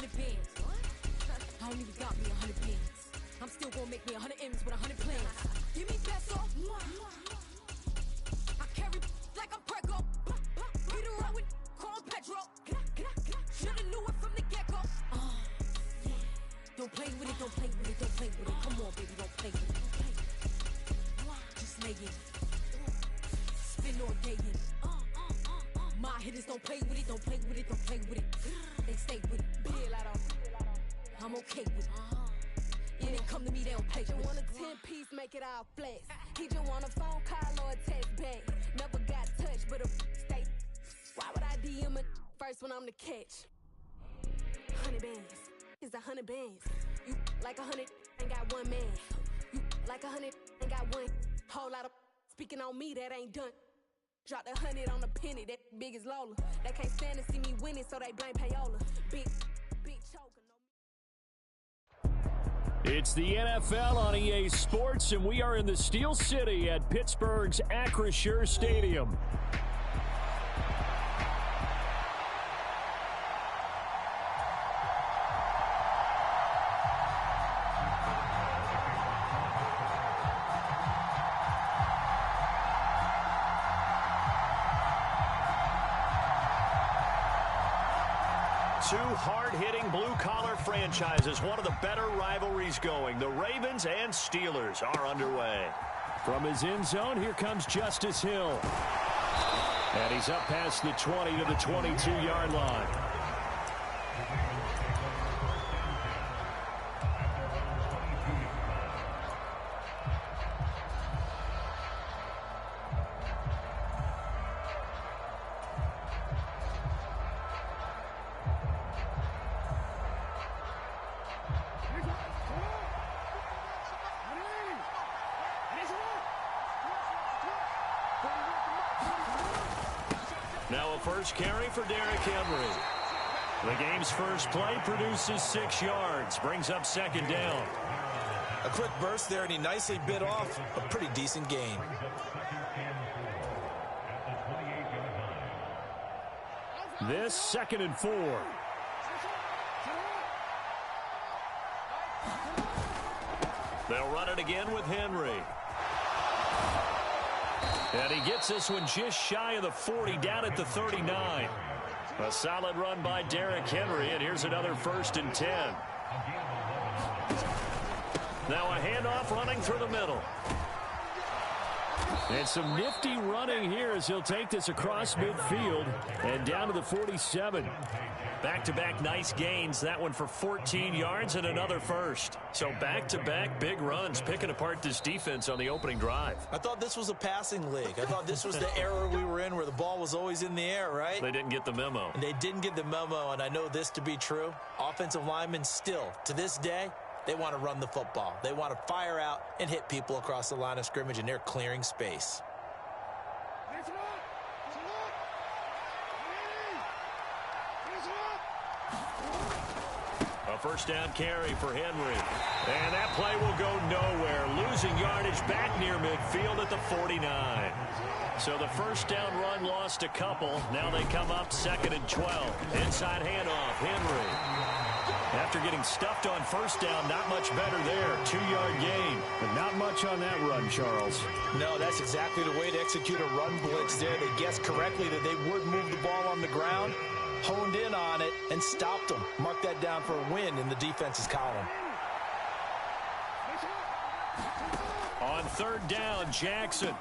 100 bands. I don't even got me 100 bands. I'm still gonna make me 100 M's with 100 plans. Give me peso. I carry like I'm Prego. Get around with call Petro. Shoulda knew it from the get-go. Don't play with it, don't play with it, don't play with it. Come on, baby, don't play with it. Just lay it. Spin all day in. My hitters don't play with it, don't play with it, don't play with it. They stay with it. I'm okay with it. Yeah, they come to me, they don't play with it. Want a 10-piece, make it all flex. He just want a phone call or a text back. Never got touched, but a stay. Why would I DM it first when I'm the catch? 100 bands. It's 100 bands. You like 100 ain't got one man. You like 100 ain't got one. Whole lot of speaking on me that ain't done. Drop the 100 on the penny, that big as Lola. They can't stand to see me winning, so they blame payola. Big choker. It's the NFL on EA Sports, and we are in the Steel City at Pittsburgh's Acrisure Stadium. Two hard-hitting blue-collar franchises, one of the better rivalries going. The Ravens and Steelers are underway. From his end zone, here comes Justice Hill. And he's up past the 20 to the 22-yard line. Now a first carry for Derrick Henry. The game's first play produces 6 yards, brings up second down. A quick burst there, and he nicely bit off a pretty decent gain. This 2nd and 4. They'll run it again with Henry. And he gets this one just shy of the 40, down at the 39. A solid run by Derrick Henry, and here's another 1st and 10. Now a handoff running through the middle. And some nifty running here as he'll take this across midfield and down to the 47. Back-to-back nice gains. That one for 14 yards and another first. So back-to-back big runs, picking apart this defense on the opening drive. I thought this was a passing league. I thought this was the era we were in where the ball was always in the air, right? They didn't get the memo. And they didn't get the memo, and I know this to be true. Offensive linemen still, to this day, they want to run the football. They want to fire out and hit people across the line of scrimmage, and they're clearing space. A first down carry for Henry. And that play will go nowhere. Losing yardage back near midfield at the 49. So the first down run lost a couple. Now they come up 2nd and 12. Inside handoff, Henry. After getting stuffed on first down, not much better there. 2-yard gain. But not much on that run, Charles. No, that's exactly the way to execute a run blitz there. They guessed correctly that they would move the ball on the ground, honed in on it, and stopped them. Mark that down for a win in the defense's column. On 3rd down, Jackson.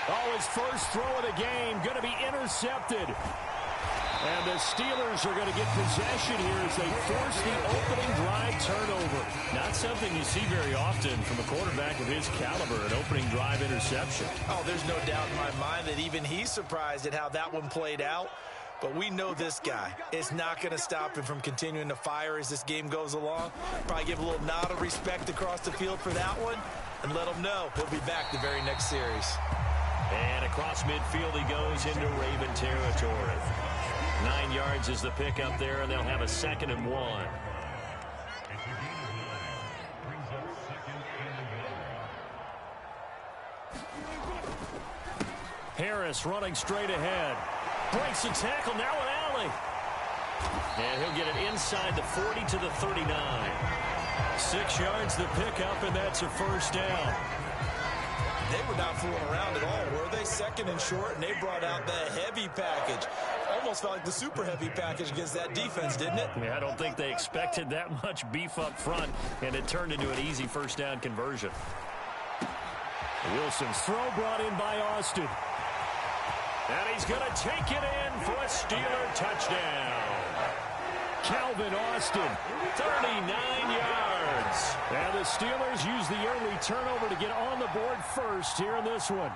Oh, his first throw of the game going to be intercepted. And the Steelers are going to get possession here as they force the opening drive turnover. Not something you see very often from a quarterback of his caliber, an opening drive interception. Oh, there's no doubt in my mind that even he's surprised at how that one played out. But we know this guy is not going to stop him from continuing to fire as this game goes along. Probably give a little nod of respect across the field for that one and let him know he'll be back the very next series. And across midfield he goes into Raven territory. 9 yards is the pickup there, and they'll have a 2nd and 1. Harris running straight ahead. Breaks the tackle, now an alley. And he'll get it inside the 40 to the 39. 6 yards the pickup, and that's a first down. They were not fooling around at all, were they? Second and short, and they brought out the heavy package. Almost felt like the super heavy package against that defense, didn't it? Yeah, I don't think they expected that much beef up front, and it turned into an easy first down conversion. Wilson's throw brought in by Austin. And he's going to take it in for a Steeler touchdown. Calvin Austin, 39 yards. And the Steelers use the early turnover to get on the board first here in this one.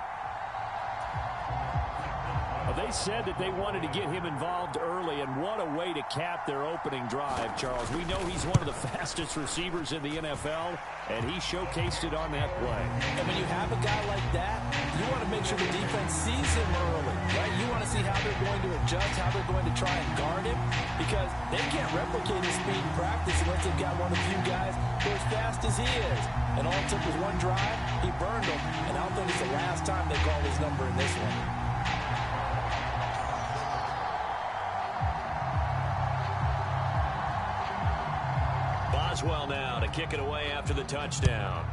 They said that they wanted to get him involved early, and what a way to cap their opening drive, Charles. We know he's one of the fastest receivers in the NFL, and he showcased it on that play. And when you have a guy like that, you want to make sure the defense sees him early, right? You want to see how they're going to adjust, how they're going to try and guard him, because they can't replicate his speed in practice unless they've got one of the few guys who are as fast as he is. And all it took was one drive, he burned them, and I don't think it's the last time they call his number in this one. Boswell now to kick it away after the touchdown.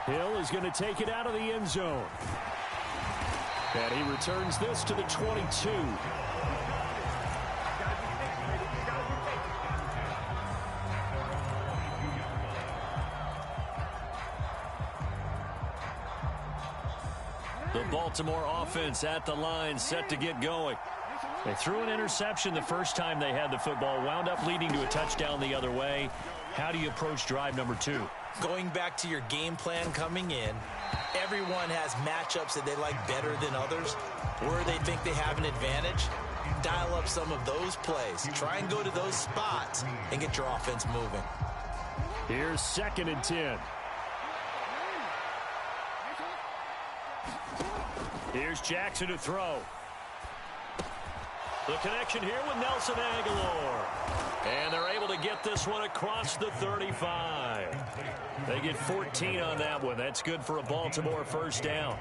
Hill is going to take it out of the end zone. And he returns this to the 22. The Baltimore offense at the line, set to get going. They threw an interception the first time they had the football, wound up leading to a touchdown the other way. How do you approach drive number 2? Going back to your game plan coming in, everyone has matchups that they like better than others, where they think they have an advantage. Dial up some of those plays. Try and go to those spots and get your offense moving. Here's 2nd and 10. Here's Jackson to throw. The connection here with Nelson Aguilar. And they're able to get this one across the 35. They get 14 on that one. That's good for a Baltimore first down.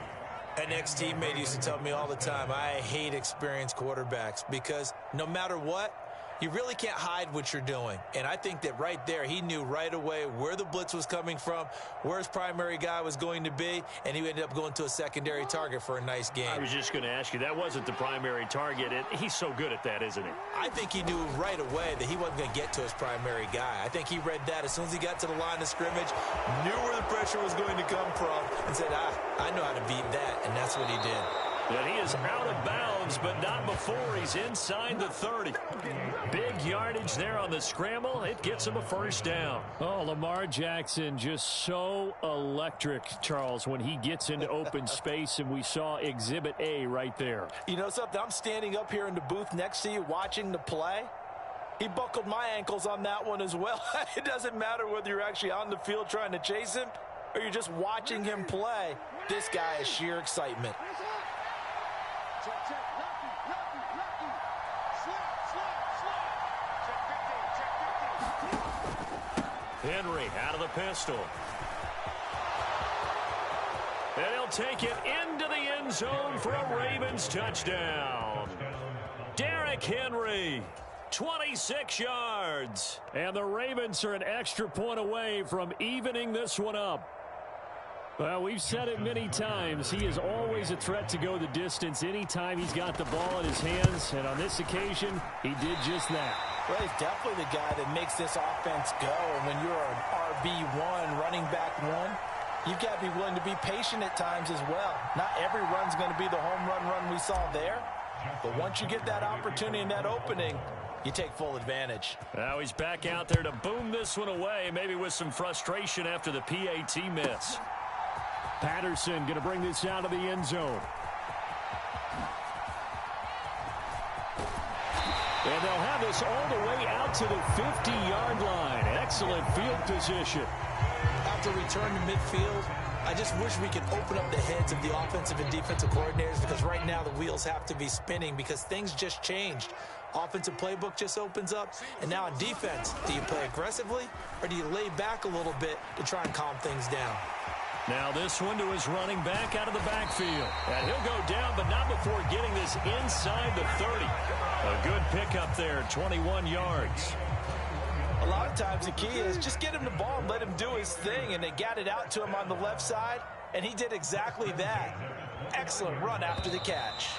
An ex-teammate used to tell me all the time, I hate experienced quarterbacks because no matter what, you really can't hide what you're doing. And I think that right there, he knew right away where the blitz was coming from, where his primary guy was going to be, and he ended up going to a secondary target for a nice game. I was just going to ask you, that wasn't the primary target. He's so good at that, isn't he? I think he knew right away that he wasn't going to get to his primary guy. I think he read that as soon as he got to the line of scrimmage, knew where the pressure was going to come from, and said, I know how to beat that, and that's what he did. And he is out of bounds, but not before he's inside the 30. Big yardage there on the scramble. It gets him a first down. Oh, Lamar Jackson just so electric, Charles, when he gets into open space, and we saw Exhibit A right there. You know something? I'm standing up here in the booth next to you watching the play. He buckled my ankles on that one as well. It doesn't matter whether you're actually on the field trying to chase him or you're just watching him play. This guy is sheer excitement. Henry out of the pistol. And he'll take it into the end zone for a Ravens touchdown. Derrick Henry, 26 yards. And the Ravens are an extra point away from evening this one up. Well, we've said it many times. He is always a threat to go the distance anytime he's got the ball in his hands. And on this occasion, he did just that. Well, he's definitely the guy that makes this offense go. And when you're an RB1, running back one, you've got to be willing to be patient at times as well. Not every run's going to be the home run we saw there. But once you get that opportunity and that opening, you take full advantage. Now he's back out there to boom this one away, maybe with some frustration after the PAT miss. Patterson going to bring this out of the end zone. And they'll have this all the way out to the 50-yard line. Excellent field position. After return to midfield, I just wish we could open up the heads of the offensive and defensive coordinators, because right now the wheels have to be spinning because things just changed. Offensive playbook just opens up, and now on defense, do you play aggressively or do you lay back a little bit to try and calm things down? Now this one to his running back out of the backfield. And he'll go down, but not before getting this inside the 30. A good pickup there, 21 yards. A lot of times the key is just get him the ball and let him do his thing, and they got it out to him on the left side, and he did exactly that. Excellent run after the catch.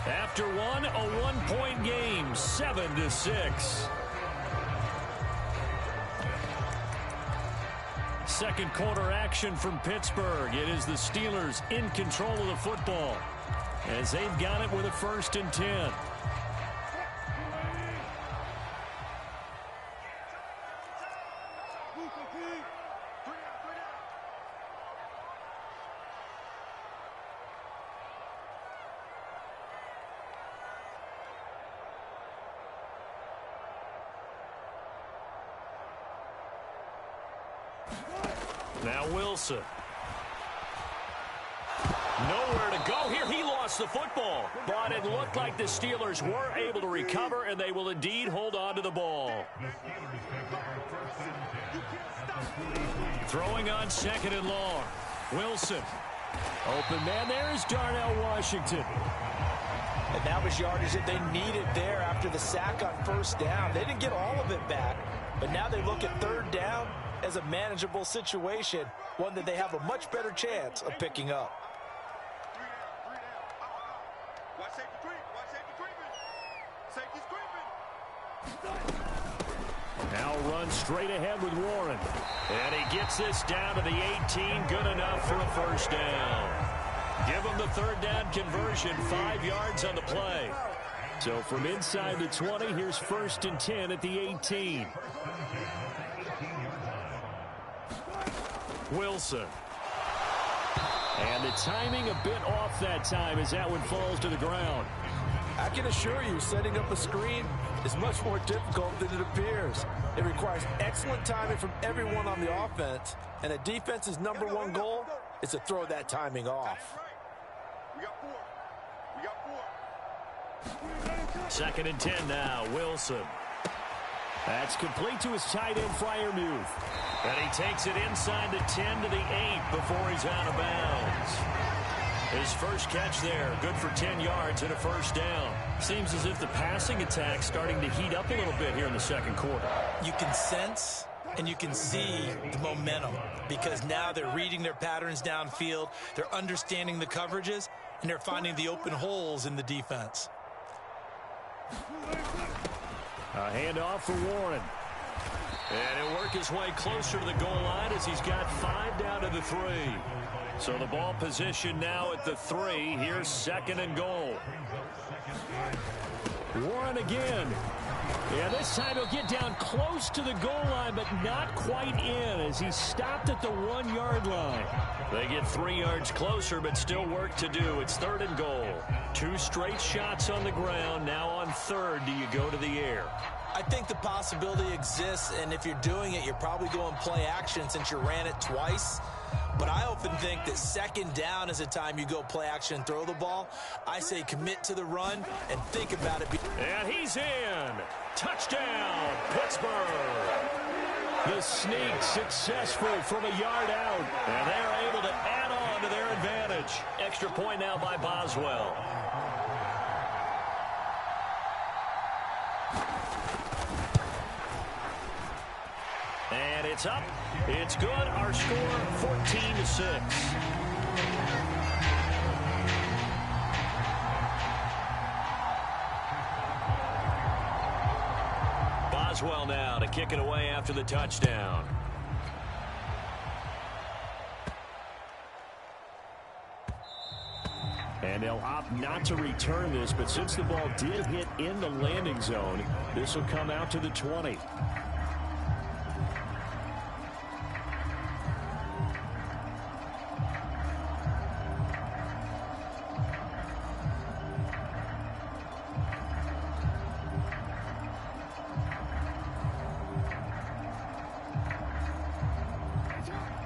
After one, a one-point game, 7-6. Second quarter action from Pittsburgh. It is the Steelers in control of the football as they've got it with a 1st and 10. Now Wilson. Nowhere to go here. He lost the football. But it looked like the Steelers were able to recover, and they will indeed hold on to the ball. Throwing on 2nd and long. Wilson. Open man there is Darnell Washington. And that was yardage that they needed there after the sack on 1st down. They didn't get all of it back, but now they look at 3rd down as a manageable situation, one that they have a much better chance of picking up. Now run straight ahead with Warren. And he gets this down to the 18. Good enough for a 1st down. Give him the 3rd down conversion. 5 yards on the play. So from inside the 20, here's 1st and 10 at the 18. Wilson. And the timing a bit off that time as that one falls to the ground. I can assure you, setting up a screen is much more difficult than it appears. It requires excellent timing from everyone on the offense, and a defense's #1 goal is to throw that timing off. We got 4. 2nd and 10 now, Wilson. That's complete to his tight end, Freiermuth. And he takes it inside the 10 to the 8 before he's out of bounds. His first catch there, good for 10 yards and a 1st down. Seems as if the passing attack's starting to heat up a little bit here in the 2nd quarter. You can sense and you can see the momentum because now they're reading their patterns downfield, they're understanding the coverages, and they're finding the open holes in the defense. A handoff for Warren. And he'll work his way closer to the goal line as he's got 5 down to the 3. So the ball position now at the 3. Here's 2nd and goal. Warren again. Yeah, this time he'll get down close to the goal line, but not quite in as he stopped at the 1-yard line. They get 3 yards closer, but still work to do. It's 3rd and goal. 2 straight shots on the ground. Now on 3rd, do you go to the air? I think the possibility exists, and if you're doing it, you're probably going play action since you ran it twice. But I often think that 2nd down is a time you go play action and throw the ball. I say commit to the run and think about it. And he's in. Touchdown, Pittsburgh. The sneak successful from a yard out. And they're able to add on to their advantage. Extra point now by Boswell. And it's up. It's good. Our score, 14-6. Boswell now to kick it away after the touchdown. And they'll opt not to return this, but since the ball did hit in the landing zone, this will come out to the 20.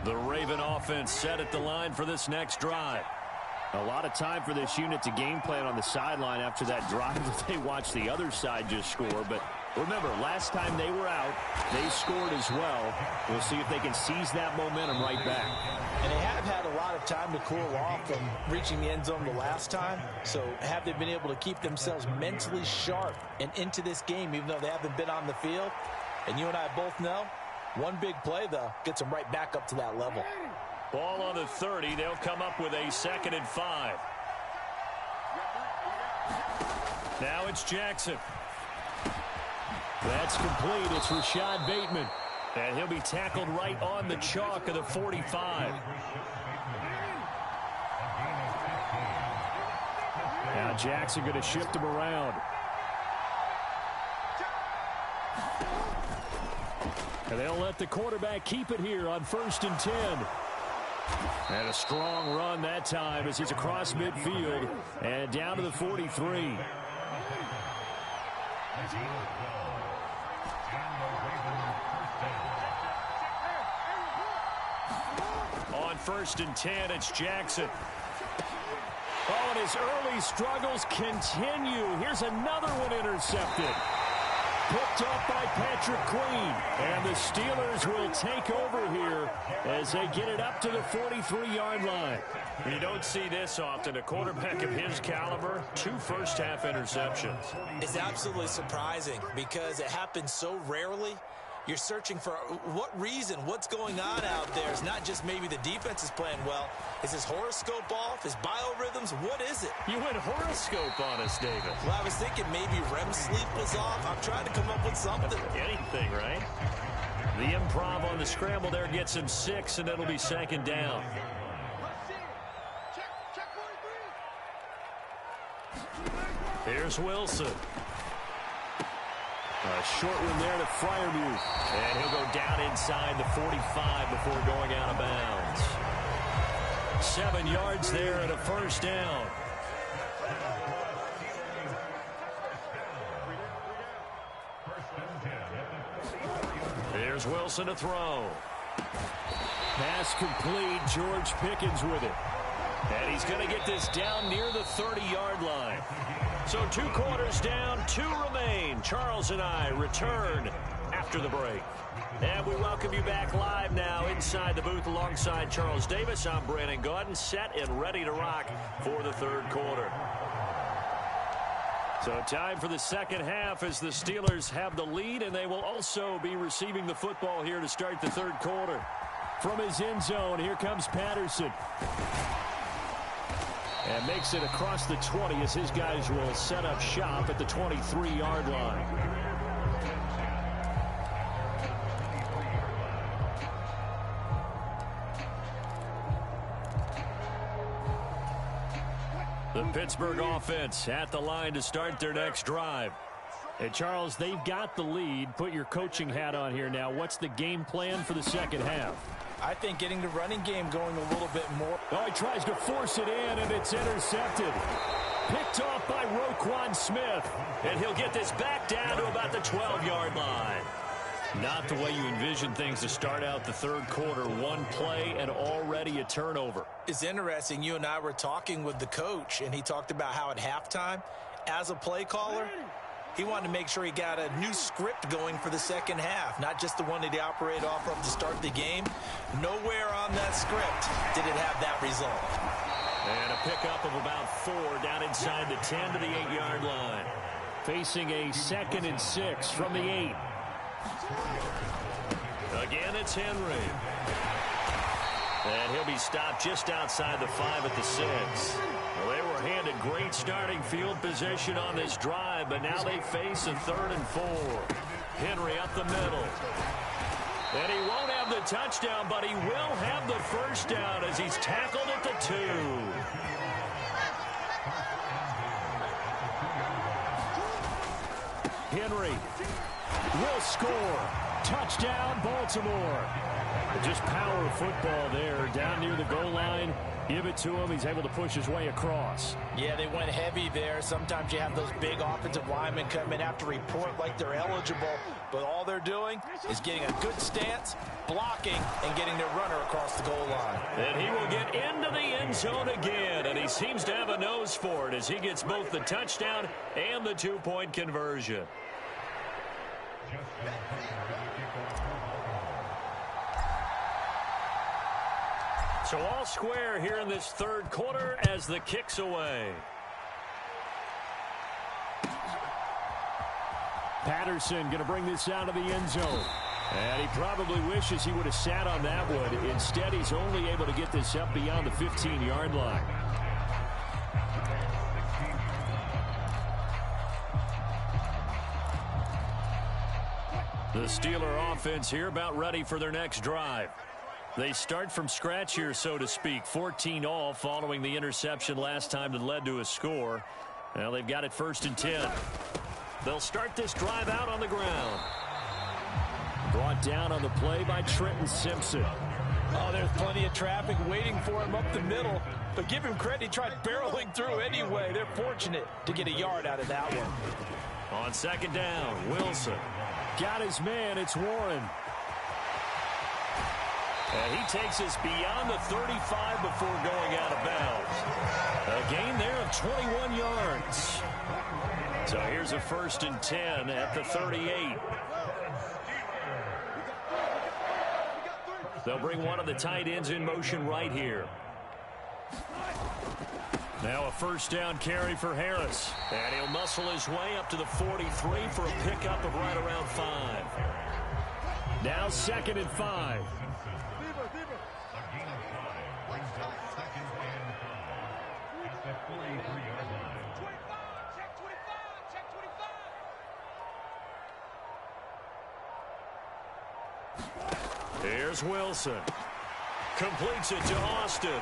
The Raven offense set at the line for this next drive. A lot of time for this unit to game plan on the sideline after that drive that they watched the other side just score, but Remember, last time they were out, they scored as well. We'll see if they can seize that momentum right back. And they have had a lot of time to cool off from reaching the end zone the last time. So have they been able to keep themselves mentally sharp and into this game, even though they haven't been on the field? And you and I both know, one big play, though, gets them right back up to that level. Ball on the 30. They'll come up with a 2nd and 5. Now it's Jackson. That's complete. It's Rashad Bateman. And he'll be tackled right on the chalk of the 45. Now Jackson going to shift him around. And they'll let the quarterback keep it here on 1st and 10. And a strong run that time as he's across midfield and down to the 43. On 1st and 10, it's Jackson. Oh, and his early struggles continue. Here's another one intercepted. Picked off by Patrick Queen. And the Steelers will take over here as they get it up to the 43-yard line. You don't see this often. A quarterback of his caliber, 2 first-half interceptions. It's absolutely surprising because it happens so rarely. You're searching for what reason, what's going on out there. It's not just maybe the defense is playing well. Is his horoscope off? His biorhythms? What is it? You went horoscope on us, David. Well, I was thinking maybe REM sleep was off. I'm trying to come up with something. Anything, right? The improv on the scramble there gets him 6, and it'll be 2nd down. Here's Wilson. A short one there to Freiermuth. And he'll go down inside the 45 before going out of bounds. 7 yards there and a 1st down. Here's Wilson to throw. Pass complete. George Pickens with it. And he's going to get this down near the 30-yard line. So 2 quarters down, 2 remain. Charles and I return after the break. And we welcome you back live now inside the booth alongside Charles Davis. I'm Brandon Gaudin, set and ready to rock for the 3rd quarter. So time for the 2nd half as the Steelers have the lead, and they will also be receiving the football here to start the 3rd quarter. From his end zone, here comes Patterson. And makes it across the 20 as his guys will set up shop at the 23-yard line. The Pittsburgh offense at the line to start their next drive. And Charles, they've got the lead. Put your coaching hat on here now. What's the game plan for the 2nd half? I think getting the running game going a little bit more. Oh, he tries to force it in, and it's intercepted. Picked off by Roquan Smith. And he'll get this back down to about the 12-yard line. Not the way you envision things to start out the 3rd quarter. 1 play and already a turnover. It's interesting. You and I were talking with the coach, and he talked about how at halftime, as a play caller, he wanted to make sure he got a new script going for the 2nd half, not just the one that he operated off of to start the game. Nowhere on that script did it have that result. And a pickup of about 4 down inside the 10 to the 8-yard line. Facing a 2nd and 6 from the 8. Again, it's Henry. And he'll be stopped just outside the 5 at the 6. Well, they were handed great starting field position on this drive, but now they face a 3rd and 4. Henry up the middle. And he won't have the touchdown, but he will have the 1st down as he's tackled at the 2. Henry will score. Touchdown, Baltimore. Just power football there down near the goal line. Give it to him. He's able to push his way across. Yeah, they went heavy there. Sometimes you have those big offensive linemen come in, have to report like they're eligible, but all they're doing is getting a good stance, blocking, and getting their runner across the goal line. And he will get into the end zone again, and he seems to have a nose for it as he gets both the touchdown and the 2-point conversion. So all square here in this third quarter as the kick's away. Patterson going to bring this out of the end zone. And he probably wishes he would have sat on that one. Instead, he's only able to get this up beyond the 15-yard line. The Steeler offense here about ready for their next drive. They start from scratch here, so to speak. 14 all following the interception last time that led to a score. Well, they've got it 1st and 10. They'll start this drive out on the ground. Brought down on the play by Trenton Simpson. Oh, there's plenty of traffic waiting for him up the middle. But give him credit, he tried barreling through anyway. They're fortunate to get a yard out of that one. On 2nd down, Wilson. Got his man, it's Warren. And he takes us beyond the 35 before going out of bounds. A gain there of 21 yards. So here's a 1st and 10 at the 38. They'll bring one of the tight ends in motion right here. Now a 1st down carry for Harris. And he'll muscle his way up to the 43 for a pickup of right around 5. Now 2nd and 5. Here's Wilson. Completes it to Austin.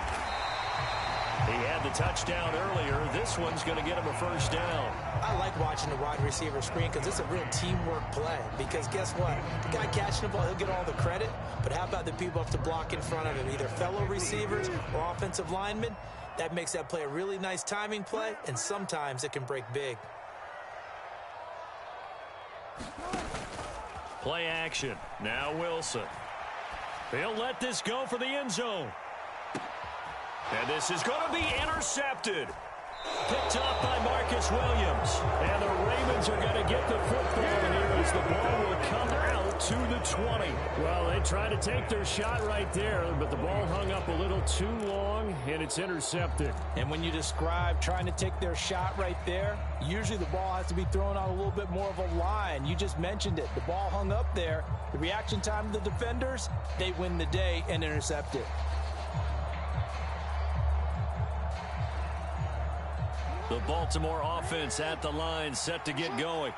He had the touchdown earlier. This one's going to get him a 1st down. I like watching the wide receiver screen because it's a real teamwork play. Because guess what? The guy catching the ball, he'll get all the credit. But how about the people have to block in front of him, either fellow receivers or offensive linemen? That makes that play a really nice timing play, and sometimes it can break big. Play action. Now Wilson. He'll let this go for the end zone. And this is going to be intercepted. Picked up by Marcus Williams. And the Ravens are going to get the football here as the ball will come out to the 20. Well, they tried to take their shot right there, but the ball hung up a little too long, and it's intercepted. And when you describe trying to take their shot right there, usually the ball has to be thrown on a little bit more of a line. You just mentioned it. The ball hung up there. The reaction time of the defenders, they win the day and intercept it. The Baltimore offense at the line, set to get going.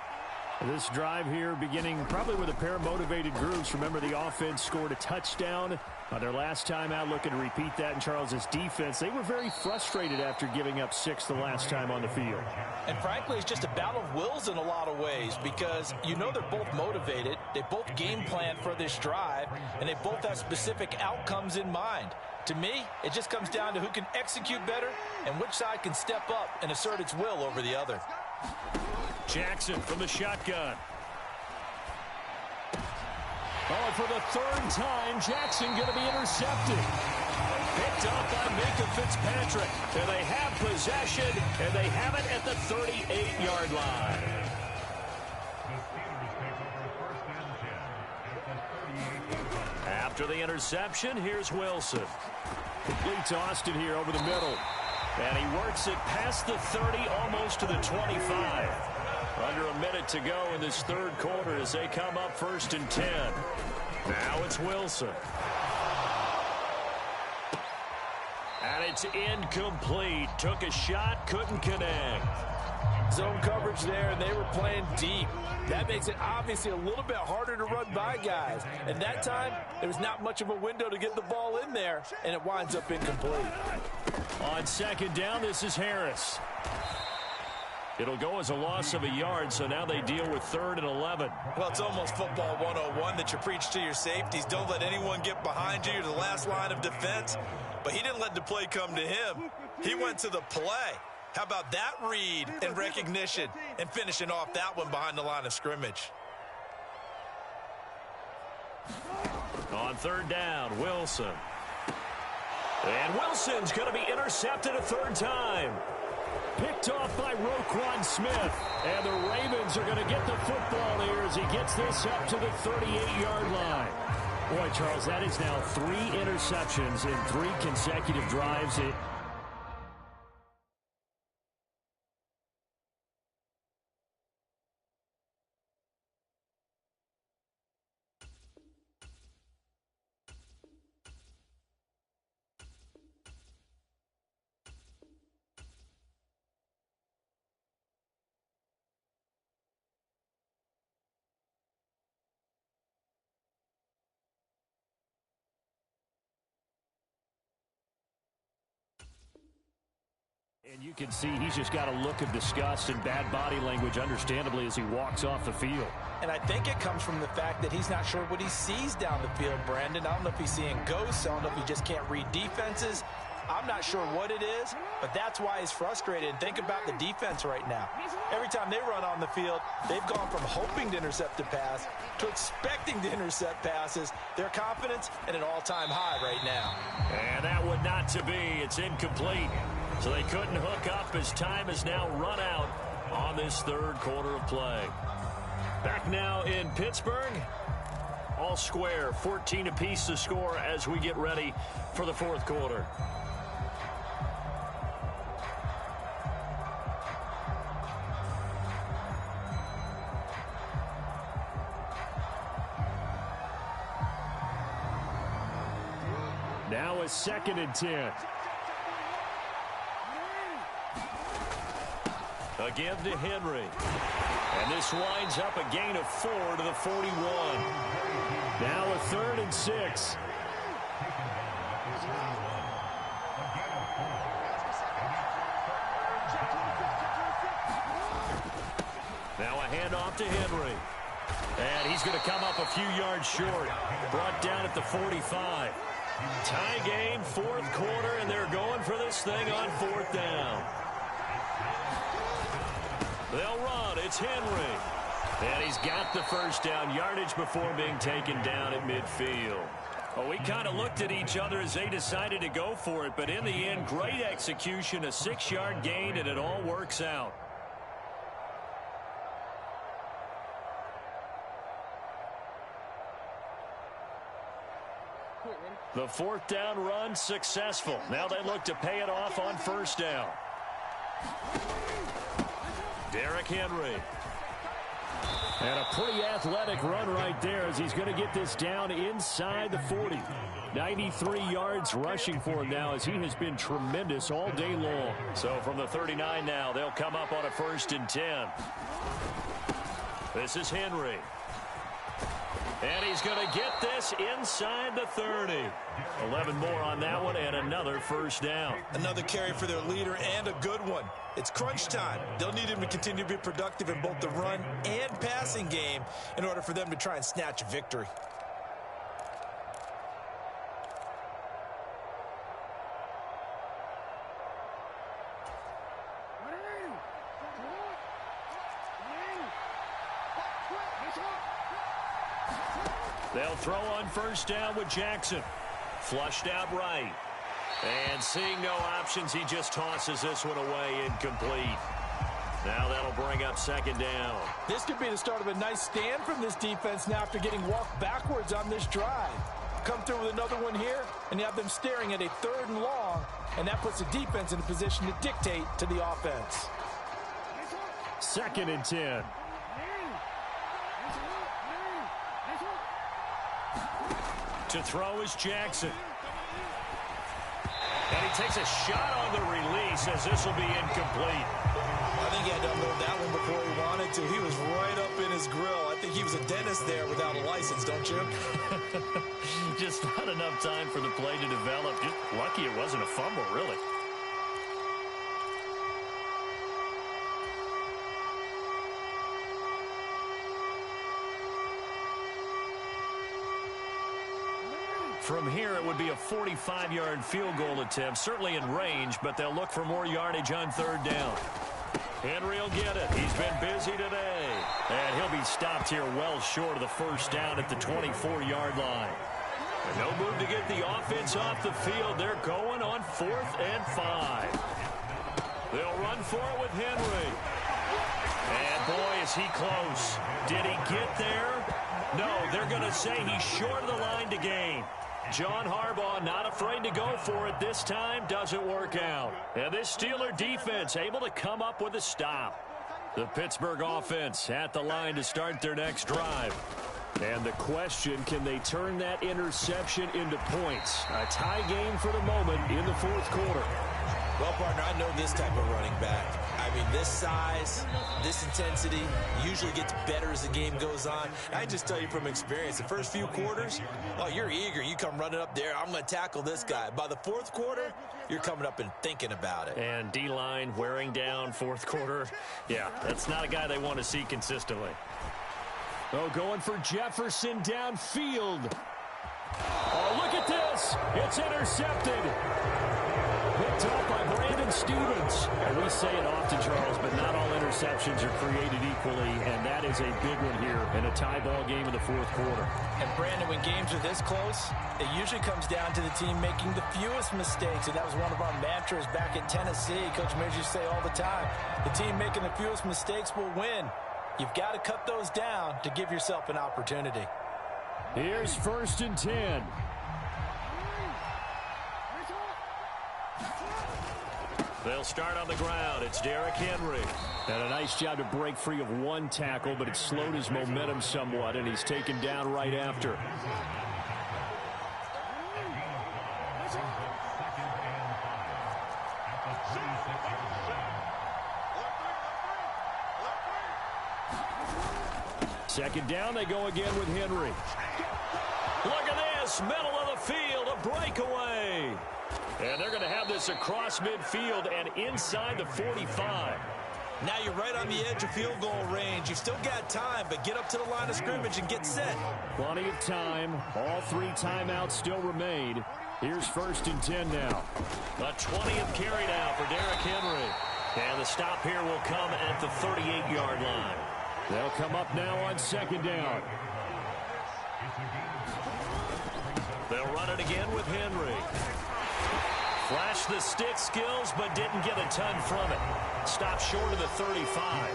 This drive here beginning probably with a pair of motivated groups. Remember, the offense scored a touchdown their last time out. Looking to repeat that in Charles's defense. They were very frustrated after giving up 6 the last time on the field. And frankly, it's just a battle of wills in a lot of ways because you know they're both motivated. They both game plan for this drive, and they both have specific outcomes in mind. To me, it just comes down to who can execute better and which side can step up and assert its will over the other. Jackson from the shotgun. Oh, for the 3rd time, Jackson going to be intercepted. Picked up by Minka Fitzpatrick. And they have possession, and they have it at the 38-yard line. After the interception, here's Wilson. Complete to Austin here over the middle. And he works it past the 30, almost to the 25. Under a minute to go in this third quarter as they come up 1st and 10. Now it's Wilson. And it's incomplete. Took a shot, couldn't connect. Zone coverage there, and they were playing deep. That makes it obviously a little bit harder to run by guys. And that time, there was not much of a window to get the ball in there, and it winds up incomplete. On 2nd down, this is Harris. It'll go as a loss of a yard, so now they deal with 3rd and 11. Well, it's almost football 101 that you preach to your safeties. Don't let anyone get behind you. You're the last line of defense. But he didn't let the play come to him. He went to the play. How about that read and recognition and finishing off that one behind the line of scrimmage? On 3rd down, Wilson. And Wilson's going to be intercepted a 3rd time. picked off by Roquan Smith. And the Ravens are going to get the football here as he gets this up to the 38-yard line. Boy, Charles, that is now 3 interceptions in 3 consecutive drives. And you can see he's just got a look of disgust and bad body language, understandably, as he walks off the field. And I think it comes from the fact that he's not sure what he sees down the field, Brandon. I don't know if he's seeing ghosts. I don't know if he just can't read defenses. I'm not sure what it is, but that's why he's frustrated. And think about the defense right now. Every time they run on the field, they've gone from hoping to intercept a pass to expecting to intercept passes. Their confidence at an all-time high right now. And that would not to be. It's incomplete. So they couldn't hook up as time has now run out on this third quarter of play. Back now in Pittsburgh. All square, 14 apiece to score as we get ready for the fourth quarter. Now a 2nd and 10. A give to Henry. And this winds up a gain of 4 to the 41. Now a 3rd and 6. Now a handoff to Henry. And he's going to come up a few yards short. Brought down at the 45. Tie game, fourth quarter, and they're going for this thing on 4th down. They'll run. It's Henry. And he's got the first down, yardage before being taken down at midfield. Well, we kind of looked at each other as they decided to go for it, but in the end, great execution, a 6-yard gain, and it all works out. The 4th down run successful. Now they look to pay it off on 1st down. Derrick Henry. And a pretty athletic run right there as he's going to get this down inside the 40. 93 yards rushing for him now as he has been tremendous all day long. So from the 39 now, they'll come up on a 1st and 10. This is Henry. And he's going to get this inside the 30. 11 more on that one and another 1st down. Another carry for their leader and a good one. It's crunch time. They'll need him to continue to be productive in both the run and passing game in order for them to try and snatch a victory. They'll throw on 1st down with Jackson. Flushed out right. And seeing no options, he just tosses this one away incomplete. Now that'll bring up 2nd down. This could be the start of a nice stand from this defense now after getting walked backwards on this drive. Come through with another one here, and you have them staring at a 3rd and long, and that puts the defense in a position to dictate to the offense. 2nd and 10. To throw is Jackson. And he takes a shot on the release as this will be incomplete. I think he had to unload that one before he wanted to. He was right up in his grill. I think he was a dentist there without a license, don't you? Just not enough time for the play to develop. Just lucky it wasn't a fumble, really. From here, it would be a 45-yard field goal attempt, certainly in range, but they'll look for more yardage on 3rd down. Henry will get it. He's been busy today. And he'll be stopped here well short of the 1st down at the 24-yard line. And no move to get the offense off the field. They're going on 4th and 5. They'll run for it with Henry. And boy, is he close. Did he get there? No, they're going to say he's short of the line to gain. John Harbaugh not afraid to go for it this time. Doesn't work out. And this Steeler defense able to come up with a stop. The Pittsburgh offense at the line to start their next drive. And the question, can they turn that interception into points? A tie game for the moment in the fourth quarter. Well, partner, I know this type of running back. I mean, this size, this intensity usually gets better as the game goes on. I just tell you from experience, the first few quarters, oh, you're eager. You come running up there, I'm going to tackle this guy. By the fourth quarter, you're coming up and thinking about it. And D-line wearing down fourth quarter. Yeah, that's not a guy they want to see consistently. Oh, going for Jefferson downfield. Oh, look at this. It's intercepted. Picked up by Brandon Stevens. And we say it often, Charles, but not all interceptions are created equally, and that is a big one here in a tie ball game in the fourth quarter. And, Brandon, when games are this close, it usually comes down to the team making the fewest mistakes, and that was one of our mantras back at Tennessee. Coach Major used to say all the time, the team making the fewest mistakes will win. You've got to cut those down to give yourself an opportunity. Here's 1st and 10. They'll start on the ground. It's Derrick Henry. And a nice job to break free of one tackle, but it slowed his momentum somewhat, and he's taken down right after. Second down, they go again with Henry. Look at this, middle of the field, a breakaway. And they're going to have this across midfield and inside the 45. Now you're right on the edge of field goal range. You've still got time, but get up to the line of scrimmage and get set. Plenty of time. All 3 timeouts still remain. Here's 1st and 10 now. A 20th carry now for Derrick Henry. And the stop here will come at the 38-yard line. They'll come up now on 2nd down. They'll run it again with Henry. Flashed the stick skills, but didn't get a ton from it. Stopped short of the 35.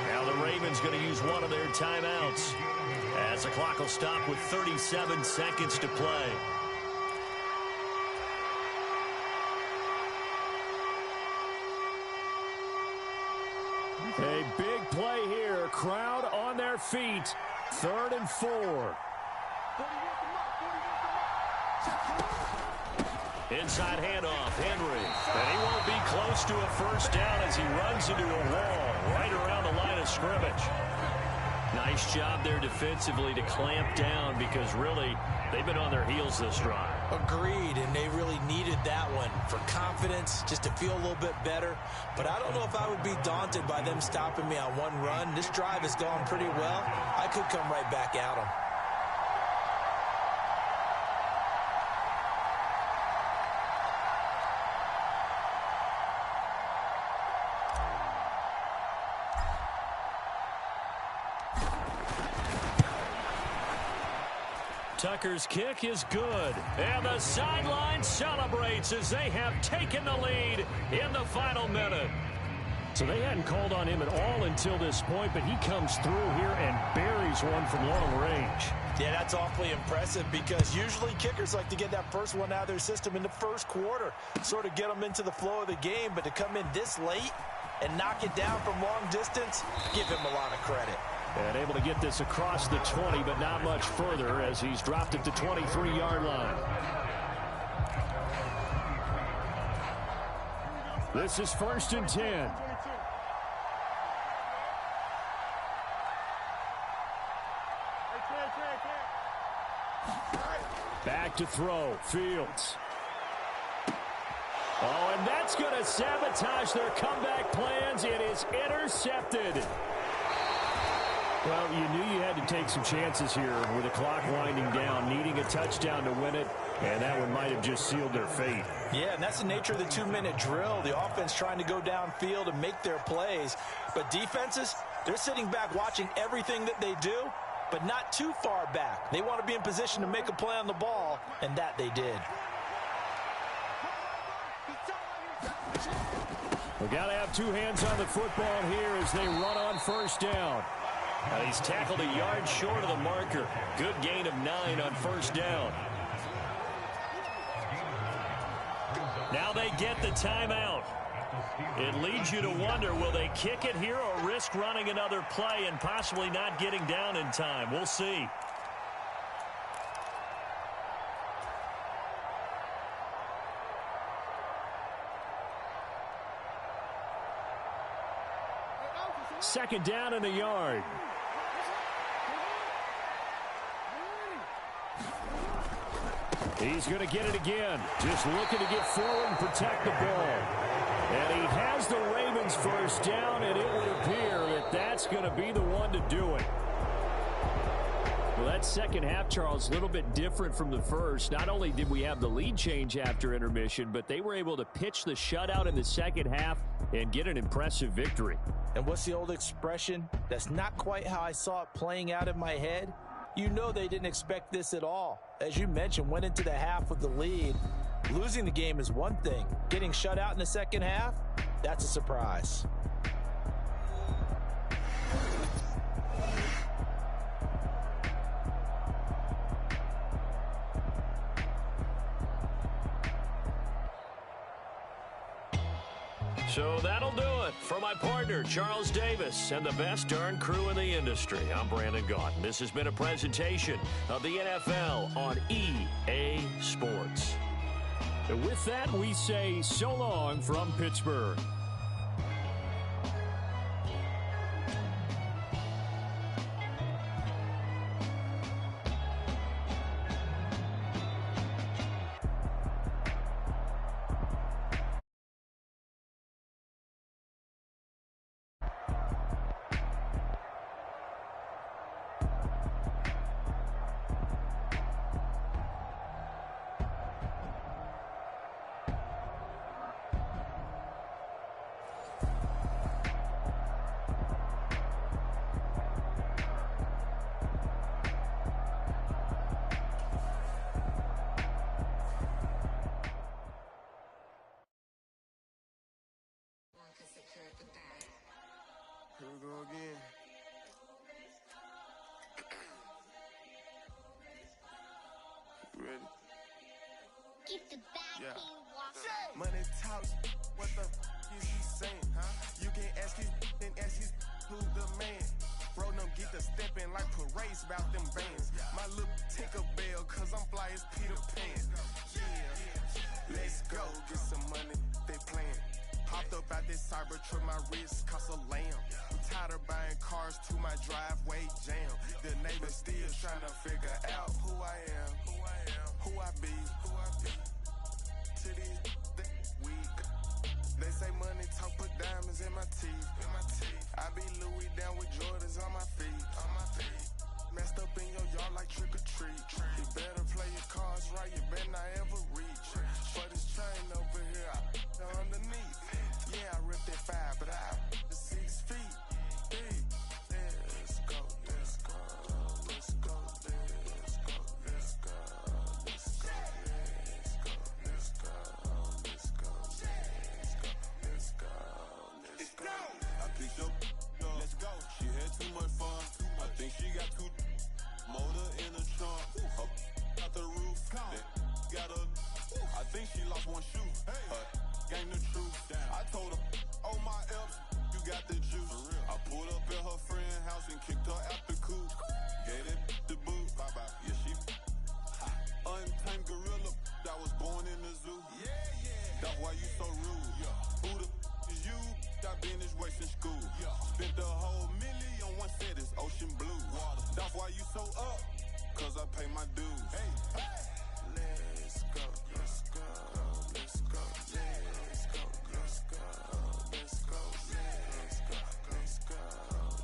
Now the Ravens going to use one of their timeouts, as the clock will stop with 37 seconds to play. A big play here. Crowd on their feet. 3rd and 4. Inside handoff, Henry. And he won't be close to a first down as he runs into a wall right around the line of scrimmage. Nice job there defensively to clamp down, because really they've been on their heels this drive. Agreed, and they really needed that one for confidence, just to feel a little bit better. But I don't know if I would be daunted by them stopping me on one run. This drive has gone pretty well. I could come right back at them. Tucker's kick is good. And the sideline celebrates as they have taken the lead in the final minute. So they hadn't called on him at all until this point, but he comes through here and buries one from long range. Yeah, that's awfully impressive, because usually kickers like to get that first one out of their system in the first quarter, sort of get them into the flow of the game. But to come in this late and knock it down from long distance, give him a lot of credit. And able to get this across the 20, but not much further, as he's dropped at the 23-yard line. This is 1st and 10. Back to throw. Fields. Oh, and that's going to sabotage their comeback plans. It is intercepted. Well, you knew you had to take some chances here with the clock winding down, needing a touchdown to win it, and that one might have just sealed their fate. Yeah, and that's the nature of the 2-minute drill. The offense trying to go downfield and make their plays. But defenses, they're sitting back watching everything that they do, but not too far back. They want to be in position to make a play on the ball, and that they did. We got to have two hands on the football here as they run on first down. He's tackled a yard short of the marker. Good gain of 9 on first down. Now they get the timeout. It leads you to wonder, will they kick it here or risk running another play and possibly not getting down in time? We'll see. Second down in a yard. He's going to get it again. Just looking to get forward and protect the ball. And he has the Ravens first down, and it would appear that that's going to be the one to do it. Well, that second half, Charles, a little bit different from the first. Not only did we have the lead change after intermission, but they were able to pitch the shutout in the second half and get an impressive victory. And what's the old expression? That's not quite how I saw it playing out in my head. You know they didn't expect this at all. As you mentioned, went into the half with the lead. Losing the game is one thing. Getting shut out in the second half, that's a surprise. So that'll do it for my partner, Charles Davis, and the best darn crew in the industry. I'm Brandon Gaudin. This has been a presentation of the NFL on EA Sports. And with that, we say so long from Pittsburgh. Here we go again. You ready? Keep the back Yeah. Money talks. What the is he saying? Huh? You can ask his and ask his who the man. Bro, them get the stepping like parades about them bands. My little Tinkerbell, cause I'm fly as Peter Pan. Yeah. Let's go get some money. They playing. Hopped up out this cyber truck, my wrist cost a lamb. I'm tired of buying cars to my driveway jam. The neighbors still trying to figure out who I am, who I be. To these weak. They say money talk, put diamonds in my teeth. I be Louis down with Jordans on my feet. Messed up in your yard like trick or treat. You better play your cards right, you better not ever reach. For this train over here, I underneath. Yeah, I ripped that 5, but I the 6 feet deep. Let's go, let's go, let's go, let's go, let's go, let's go, let's go, let's go, let's go, let's go. I picked up, let's go. She had too much fun. I think she got too motor in the trunk. Up out the roof. Got a. I think she lost one shoe. Gang the truth. I told her, oh my F's, you got the juice. I pulled up at her friend's house and kicked her out the coop. Gave it the boot. Bye bye. Yeah, she. Untamed gorilla. I was born in the zoo. That's why you so rude. Who the is you? I been this way since school. Spent the whole million on one set, it's ocean blue. That's why you so up, cause I pay my dues. Let's go, let's go, let's go, let's go, let's go, let's go, let's go,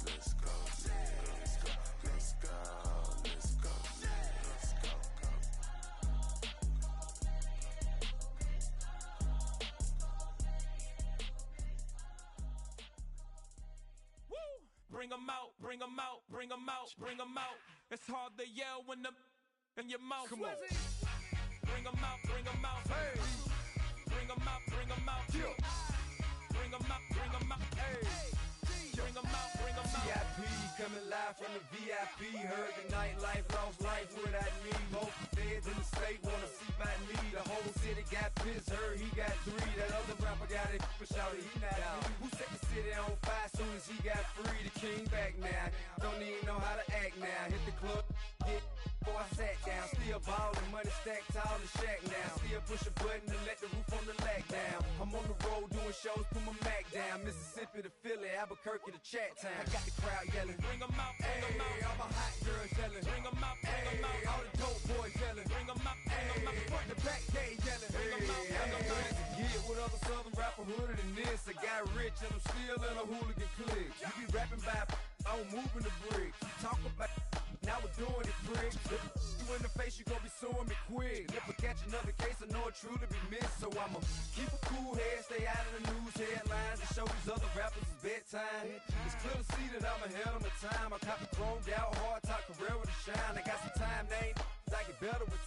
let's go, let's go, let's go, let's go, let's go, let's go, Woo! Bring 'em out, bring 'em out, bring 'em out, bring 'em out. It's hard to yell when the in your mouth. Come on. Bring 'em out, bring 'em out. Hey. Bring 'em out, bring 'em out. Yeah. Bring bring 'em out, bring 'em out, hey. Bring 'em out, bring 'em out. VIP coming live from the VIP. Heard the nightlife, lost life without me. Both feds in the state wanna see about me. The whole city got pissed, heard he got 3. That other rapper got it, but shouted he not out. Who set the city on fire soon as he got free? The king back now, don't even know how to act now. Hit the club, get before I sat down. Still ballin', money stacked tall in shack now. Still push a button and let the roof on the lag down. I'm on the road doing shows, put my Mac down. Mississippi to Philly, Albuquerque to Chat Town. I got the crowd yelling, Bring 'em out, bring 'em out. all my hot girls yelling, Bring 'em out, bring 'em out. all the dope boys yelling, Bring 'em out, bring 'em out. front to back gay yelling, Bring 'em out, bring 'em out. Get with other southern rapper hooded than this. I got rich and I'm still in a hooligan clique. You be rapping by, I'm moving the bricks. You talk about, now we're doing it, prick. If you in the face, you gon' be suing me quick. If I catch another case, I know it truly be missed. So I'ma keep a cool head, stay out of the news headlines, and show these other rappers it's bedtime. It's clear to see that I'm ahead of my time. I copy chromed out, hard top career with a shine. I got some time, they ain't I get better with